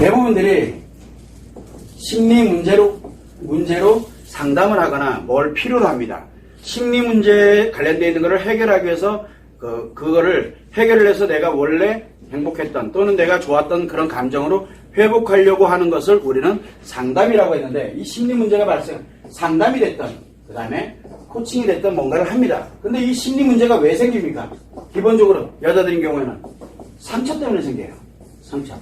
대부분들이 심리 문제로 상담을 하거나 뭘 필요로 합니다. 심리 문제에 관련되어 있는 것을 해결하기 위해서 그거를 해결을 해서 내가 원래 행복했던 또는 내가 좋았던 그런 감정으로 회복하려고 하는 것을 우리는 상담이라고 했는데, 이 심리 문제가 상담이 됐던 그 다음에 코칭이 됐던 뭔가를 합니다. 근데 이 심리 문제가 왜 생깁니까? 기본적으로 여자들인 경우에는 상처 때문에 생겨요. 상처.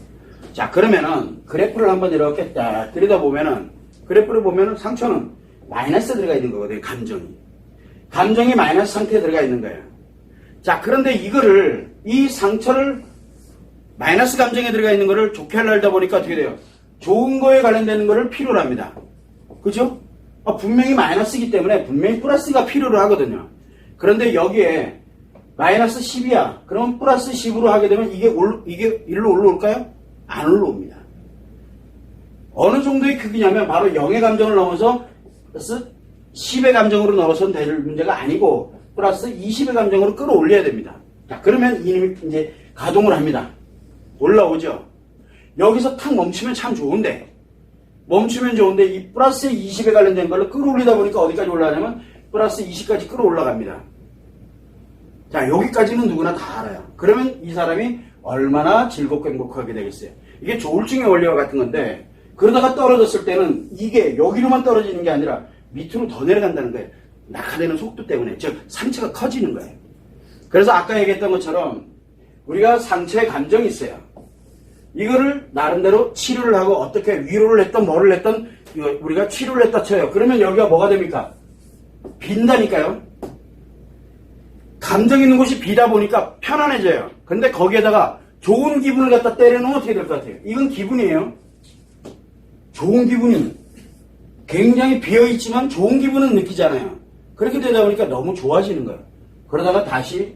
자, 그러면은 그래프를 한번 이렇게 딱 들여다보면은, 그래프를 보면은 상처는 마이너스에 들어가 있는 거거든요. 감정이 마이너스 상태에 들어가 있는 거예요. 자, 그런데 이 상처를 마이너스 감정에 들어가 있는 거를 좋게 하려다 보니까 어떻게 돼요? 좋은 거에 관련되는 거를 필요로 합니다. 그죠? 분명히 마이너스이기 때문에 분명히 플러스가 필요로 하거든요. 그런데 여기에 마이너스 10이야. 그러면 플러스 10으로 하게 되면 이게 일로 올라올까요? 안 올라옵니다. 어느 정도의 크기냐면 바로 0의 감정을 넘어서 플러스 10의 감정으로 넘어서는 될 문제가 아니고 플러스 20의 감정으로 끌어올려야 됩니다. 자, 그러면 이놈이 이제 가동을 합니다. 올라오죠. 여기서 탁 멈추면 참 좋은데, 이 플러스 20에 관련된 걸로 끌어올리다 보니까 어디까지 올라가냐면 플러스 20까지 끌어올라갑니다. 자, 여기까지는 누구나 다 알아요. 그러면 이 사람이 얼마나 즐겁고 행복하게 되겠어요. 이게 조울증의 원리와 같은 건데, 그러다가 떨어졌을 때는 이게 여기로만 떨어지는 게 아니라 밑으로 더 내려간다는 거예요. 낙하되는 속도 때문에. 즉 상처가 커지는 거예요. 그래서 아까 얘기했던 것처럼 우리가 상처의 감정이 있어요. 이거를 나름대로 치료를 하고 어떻게 위로를 했던 뭐를 했던 우리가 치료를 했다 쳐요. 그러면 여기가 뭐가 됩니까? 빈다니까요. 감정 있는 곳이 비다 보니까 편안해져요. 근데 거기에다가 좋은 기분을 갖다 때려놓으면 어떻게 될 것 같아요? 이건 기분이에요. 좋은 기분이 굉장히 비어있지만 좋은 기분은 느끼잖아요. 그렇게 되다 보니까 너무 좋아지는 거예요. 그러다가 다시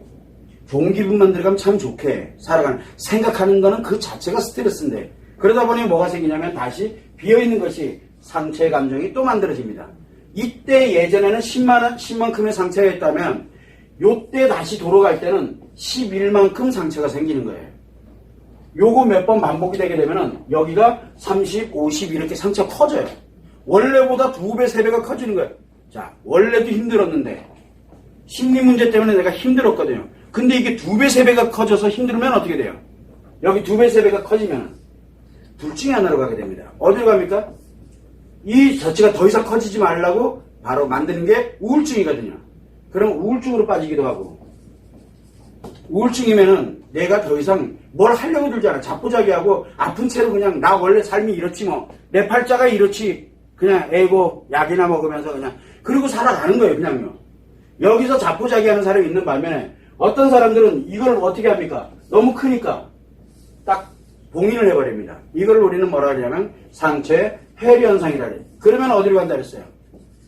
좋은 기분만 들어가면 참 좋게 살아가는, 생각하는 거는 그 자체가 스트레스인데, 그러다 보니 뭐가 생기냐면 다시 비어있는 것이 상처의 감정이 또 만들어집니다. 이때 예전에는 10만큼의 상처가 있다면 요때 다시 돌아갈 때는 11만큼 상처가 생기는 거예요. 요거 몇 번 반복이 되게 되면은 여기가 30, 50 이렇게 상처가 커져요. 원래보다 2배, 3배가 커지는 거예요. 자, 원래도 힘들었는데 심리 문제 때문에 내가 힘들었거든요. 근데 이게 2배, 3배가 커져서 힘들면 어떻게 돼요? 여기 2배, 3배가 커지면 둘 중에 하나로 가게 됩니다. 어디로 갑니까? 이 자체가 더 이상 커지지 말라고 바로 만드는 게 우울증이거든요. 그럼 우울증으로 빠지기도 하고, 우울증이면은 내가 더 이상 뭘 하려고 들지 않아. 자포자기하고 아픈 채로 그냥 나 원래 삶이 이렇지 뭐, 내 팔자가 이렇지, 그냥 애고 약이나 먹으면서 그냥 그러고 살아가는 거예요. 그냥요. 여기서 자포자기하는 사람이 있는 반면에 어떤 사람들은 이걸 어떻게 합니까? 너무 크니까 딱 봉인을 해버립니다. 이걸 우리는 뭐라 하냐면 상처의 해리현상이라 그래요. 그러면 어디로 간다 그랬어요?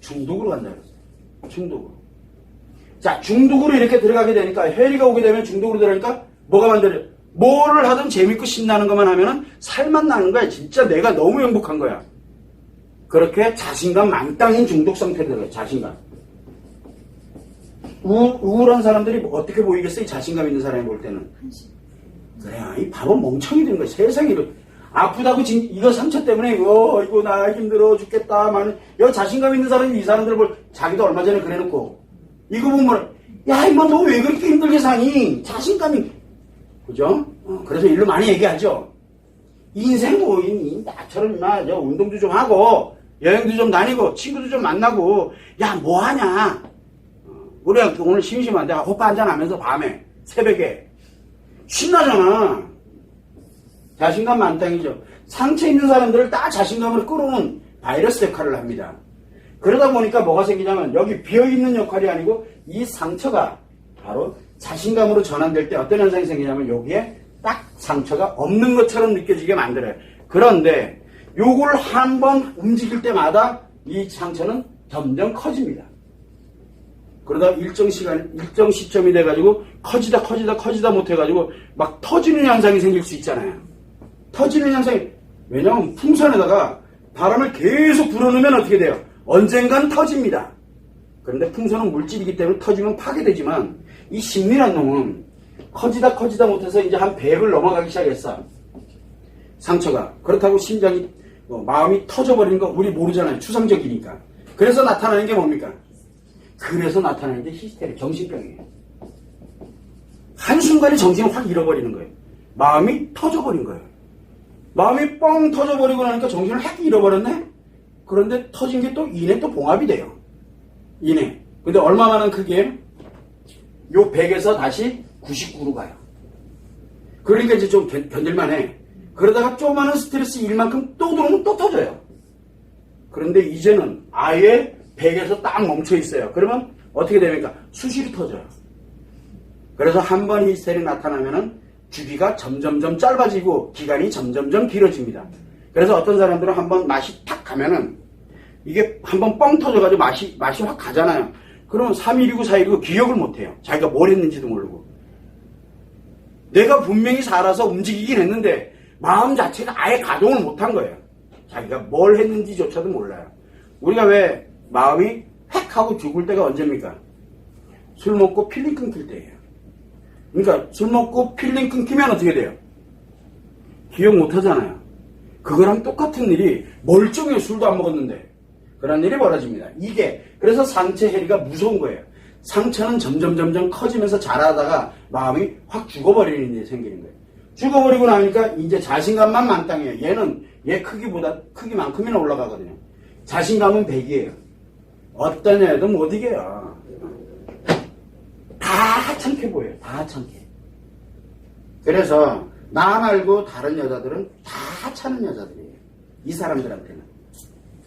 중독으로 간다 그랬어요. 중독으로. 자, 중독으로 이렇게 들어가게 되니까, 해리가 오게 되면 중독으로 들어가니까 뭐가 만들어요? 뭐를 하든 재밌고 신나는 것만 하면은 살만 나는 거야. 진짜 내가 너무 행복한 거야. 그렇게 자신감 만땅인 중독 상태로 들어가요. 자신감. 우울한 사람들이 어떻게 보이겠어요? 이 자신감 있는 사람이 볼 때는. 그래, 이 바보 멍청이 되는 거야. 세상에 아프다고 지금 이거 상처 때문에 이거 나 힘들어 죽겠다. 여기 자신감 있는 사람이 이 사람들을 자기도 얼마 전에 그래놓고 이거 보면 야, 이거 너 왜 그렇게 힘들게 사니? 자신감이, 그죠? 그래서 일로 많이 얘기하죠. 인생 나처럼 운동도 좀 하고 여행도 좀 다니고 친구도 좀 만나고, 야, 뭐 하냐? 우리가 오늘 심심한데 호빠 한잔 하면서 밤에 새벽에 신나잖아. 자신감 만땅이죠. 상처 있는 사람들을 딱 자신감으로 끌어오는 바이러스 역할을 합니다. 그러다 보니까 뭐가 생기냐면 여기 비어있는 역할이 아니고 이 상처가 바로 자신감으로 전환될 때 어떤 현상이 생기냐면 여기에 딱 상처가 없는 것처럼 느껴지게 만들어요. 그런데 요걸 한 번 움직일 때마다 이 상처는 점점 커집니다. 그러다 일정 시점이 돼가지고 커지다 못해가지고 막 터지는 현상이 생길 수 있잖아요. 터지는 현상이, 왜냐하면 풍선에다가 바람을 계속 불어넣으면 어떻게 돼요? 언젠간 터집니다. 그런데 풍선은 물질이기 때문에 터지면 파괴되지만 이 심리란 놈은 커지다 못해서 이제 한 100을 넘어가기 시작했어. 상처가. 그렇다고 심장이, 마음이 터져버리는 거 우리 모르잖아요. 추상적이니까. 그래서 나타나는 게 뭡니까? 그래서 나타나는 게 히스테리, 정신병이에요. 한순간에 정신을 확 잃어버리는 거예요. 마음이 터져버린 거예요. 마음이 뻥 터져버리고 나니까 정신을 확 잃어버렸네? 그런데 터진 게 또 이내 또 봉합이 돼요. 이내. 근데 얼마만한 크기예요? 요 100에서 다시 99로 가요. 그러니까 이제 좀 견딜만 해. 그러다가 조그마한 스트레스 일만큼 또 들어오면 또 터져요. 그런데 이제는 아예 100에서 딱 멈춰 있어요. 그러면 어떻게 됩니까? 수시로 터져요. 그래서 한 번 히스테리 나타나면은 주기가 점점점 짧아지고 기간이 점점점 길어집니다. 그래서 어떤 사람들은 한번 맛이 탁 가면은 이게 한번 뻥 터져가지고 맛이 확 가잖아요. 그러면 3일이고 4일이고 기억을 못해요. 자기가 뭘 했는지도 모르고. 내가 분명히 살아서 움직이긴 했는데 마음 자체가 아예 가동을 못한 거예요. 자기가 뭘 했는지조차도 몰라요. 우리가 왜 마음이 획 하고 죽을 때가 언제입니까? 술 먹고 필링 끊길 때예요. 그러니까 술 먹고 필링 끊기면 어떻게 돼요? 기억 못 하잖아요. 그거랑 똑같은 일이 멀쩡해 술도 안 먹었는데 그런 일이 벌어집니다. 이게 그래서 상처 해리가 무서운 거예요. 상처는 점점 커지면서 자라다가 마음이 확 죽어버리는 일이 생기는 거예요. 죽어버리고 나니까 이제 자신감만 만땅해요. 얘는 얘 크기만큼이나 올라가거든요. 자신감은 100이에요. 어떤 애도 못 이겨요. 다 하찮게 보여요. 다 하찮게. 그래서 나 말고 다른 여자들은 다 하찮은 여자들이에요. 이 사람들한테는.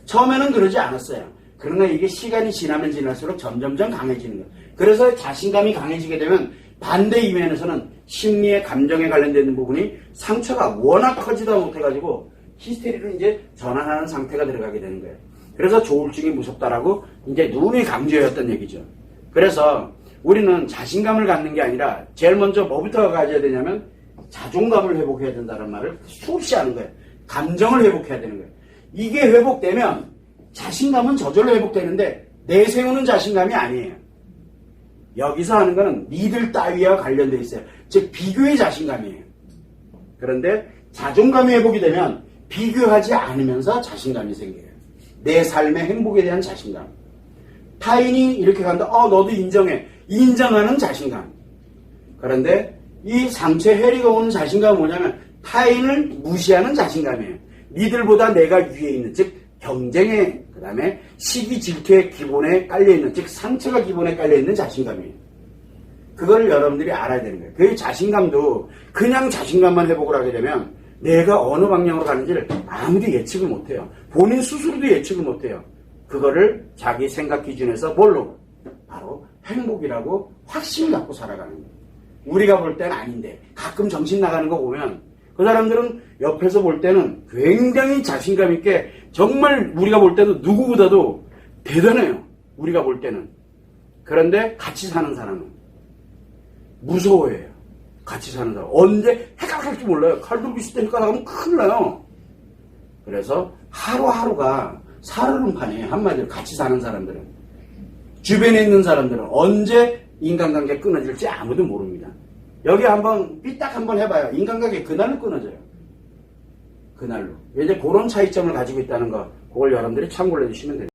처음에는 그러지 않았어요. 그러나 이게 시간이 지나면 지날수록 점점점 강해지는 거예요. 그래서 자신감이 강해지게 되면 반대 이면에서는 심리의 감정에 관련된 부분이 상처가 워낙 커지다 못해가지고 히스테리로 이제 전환하는 상태가 들어가게 되는 거예요. 그래서 조울증이 무섭다라고 이제 눈이 강조였던 얘기죠. 그래서 우리는 자신감을 갖는 게 아니라 제일 먼저 뭐부터 가져야 되냐면 자존감을 회복해야 된다는 말을 수없이 하는 거예요. 감정을 회복해야 되는 거예요. 이게 회복되면 자신감은 저절로 회복되는데 내세우는 자신감이 아니에요. 여기서 하는 거는 니들 따위와 관련되어 있어요. 즉 비교의 자신감이에요. 그런데 자존감이 회복이 되면 비교하지 않으면서 자신감이 생겨요. 내 삶의 행복에 대한 자신감. 타인이 이렇게 간다. 너도 인정해. 인정하는 자신감. 그런데 이 상처 해리가 오는 자신감은 뭐냐면 타인을 무시하는 자신감이에요. 니들보다 내가 위에 있는, 즉 경쟁에, 그 다음에 시기 질투의 기본에 깔려있는, 즉 상처가 기본에 깔려있는 자신감이에요. 그걸 여러분들이 알아야 되는 거예요. 그 자신감도 그냥 자신감만 회복을 하게 되면 내가 어느 방향으로 가는지를 아무도 예측을 못해요. 본인 스스로도 예측을 못해요. 그거를 자기 생각 기준에서 뭘로? 바로 행복이라고 확신을 갖고 살아가는 거예요. 우리가 볼 때는 아닌데 가끔 정신 나가는 거 보면 그 사람들은 옆에서 볼 때는 굉장히 자신감 있게 정말 우리가 볼 때도 누구보다도 대단해요. 우리가 볼 때는. 그런데 같이 사는 사람은 무서워해요. 같이 사는 사람. 언제 해가 갈지 몰라요. 칼 들고 있을 때 해가 나가면 큰일 나요. 그래서 하루하루가 살얼음판이에요. 한마디로 같이 사는 사람들은. 주변에 있는 사람들은 언제 인간관계 끊어질지 아무도 모릅니다. 여기 한번 삐딱 한번 해봐요. 인간관계 그날로 끊어져요. 그날로. 이제 그런 차이점을 가지고 있다는 거 그걸 여러분들이 참고를 해주시면 됩니다.